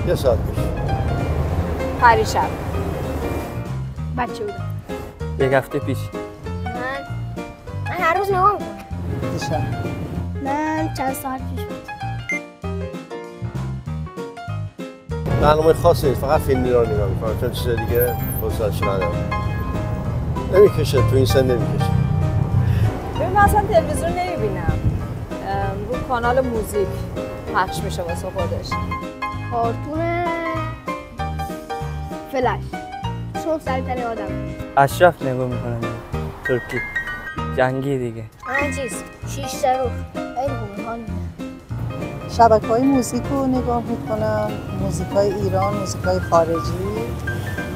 یه ساعت پیش. پریشب. بچه بودم. یک هفته پیش. من هر روز نگاه میکنم. دیشب. من چند ساعت پیش بود. برنامه خاصی فقط فیلم ایران نگاه میکنم چون چیز دیگه حوصله‌اش ندارم. نمیکشه تو این سن نمیکشه. ببین من اصلا تلویزیون نمیبینم. رو کانال موزیک پخش میشه واسه خودش. کارتون فلش. چون سریع‌ترین آدم. اشرف نگاه میکنم. ترکی. جنگی دیگه. من چیز 6 تا رو. خیلی خوبه حال میده. شبکه‌های موزیک رو نگاه میکنم، موزیک‌های ایران، موزیک‌های خارجی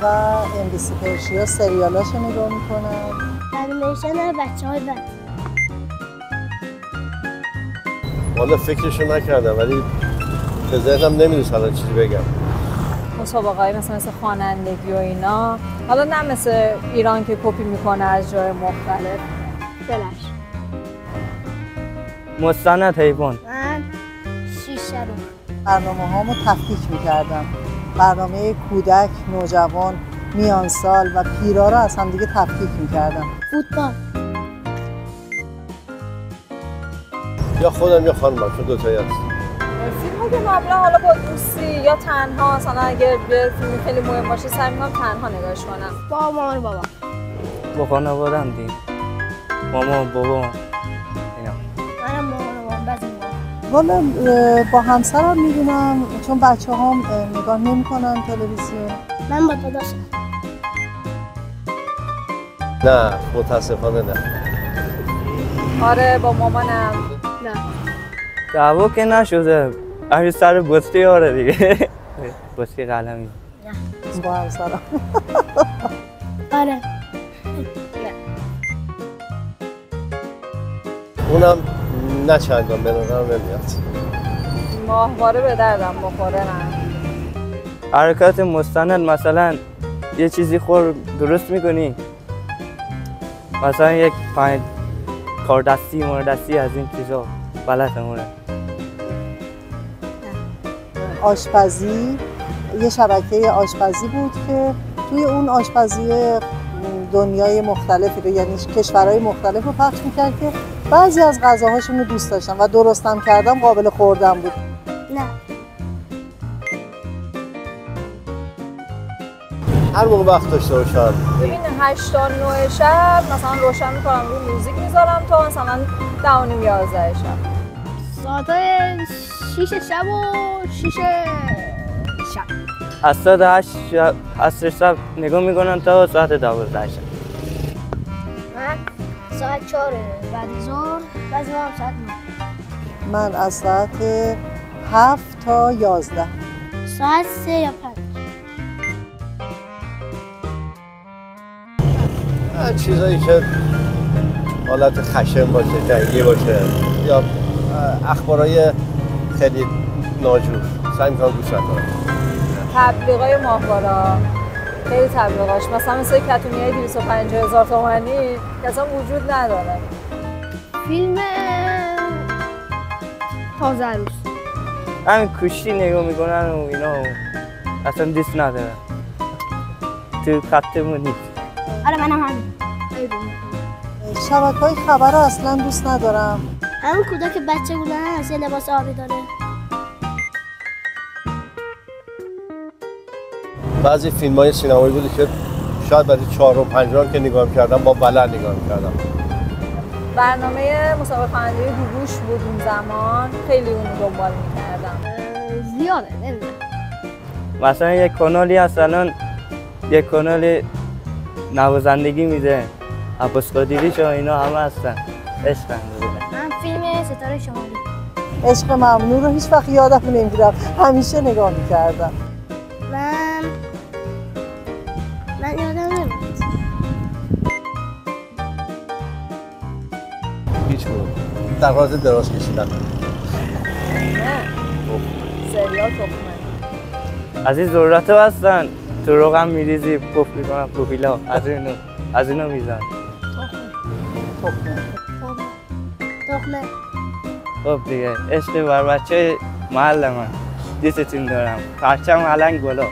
و MBC پرشیا سریالاش رو نگاه میکنم. انیمیشن بچه‌های بد. والا فکرشو نکردم ولی به ذهنم نمیرسه الان چیزی بگم. مسابقه‌های مثل خوانندگی و اینا، حالا نه مثل ایران که کپی میکنه از جای مختلف. فلش. مستند حیوان. من 6 تا رو. برنامه‌هامو تفکیک میکردم. برنامه کودک، نوجوان، میانسال و پیرا رو از هم دیگه تفکیک میکردم. فوتبال. یا خودم یا خانمم چون دوتایی هست. فیلم‌ها که معمولا حالا با دوستی یا تنها، مثلا اگه به فیلم خیلی مهم باشه سعی می‌کنم تنها نگاهش کنم. با مامان و بابا. با خانواده‌ام دیگه. مامان بابا اینا. منم مامان و بابا بعضی موقع. والا با همسرم میبینم چون بچه‌هام نگاه نمی‌کنن تلویزیون. من با داداشم. نه متاسفانه نه. آره با مامانم. نه. دعوا که نشده. همین سر بستی آره دیگه. بستی قلمی. با همسرم. آره. اونم نه چندان به نظرم نمیاد. ماهواره به دردم بخوره نه. حرکات مستند مثلا یه چیزی خور درست میکنی مثلا یک کار دستی مورد دستی از این چیزا بلدمونه. آشپزی یه شبکه آشپزی بود که توی اون آشپزی دنیای مختلفی رو یعنی کشورهای مختلف رو پخش میکرد که بعضی از غذاهاشون رو دوست داشتم و درستم کردم قابل خوردن بود. نه. هر موقع وقت داشته باشم. ببین 8 تا 9 شب مثلا روشن میکنم رو موزیک میذارم تا مثلا 10 11 شب. ساعتای 6 شب و 6 شب. از ساعت 8 شب عصر شب نگاه میکنم تا ساعت 12 شب. من ساعت 4 بعد ظهر بعضی وقت ساعت 9. من از ساعت 7 تا 11. ساعت 3 یا 5. چیزایی که حالت خشن باشه، جنگی باشه یا اخبارای خیلی ناجور سعی می‌کنم گوش نکنم. تبلیغای ماهواره خیلی تبلیغاش مثلا مثل کتونیای 250,000 تومانی که اصلا وجود نداره. فیلم تازه عروس. همین کشتی نگاه میکنن و اینا اصلا دوست ندارم. تو خطمون نیست. آره منم همین. شبکه‌های خبر رو اصلا دوست ندارم. همون کودک بچه بودن از یه لباس آبی داره. بعضی فیلم‌های سینمایی بودی که شاید بعد 4 و 5 که نگاه می‌کردم با بلد نگاه می‌کردم. برنامه مسابقه خوانندگی گوگوش بود اون زمان خیلی اون رو دنبال می‌کردم. زیاده نمیدونم. مثلا یک کانالی هست الان یک کانال نوازندگی میده. عباس قادری شو اینا همه هستن. عشقن بودن. من فیلم ستاره شمالی. عشق ممنوع رو هیچ وقت یادم نمیگیرم. همیشه نگاه میکردم. من یادم نمیاد. هیچ کدوم. در حالت دراز کشیدن. سریال تخمه. از این ذرت هستن تو روغن میریزی پف میکنن پوفیلا از اینو میزن. تخمه. خب دیگه عشق بر بچه محل من. دوستتون دارم. پرچم علنگ بالا.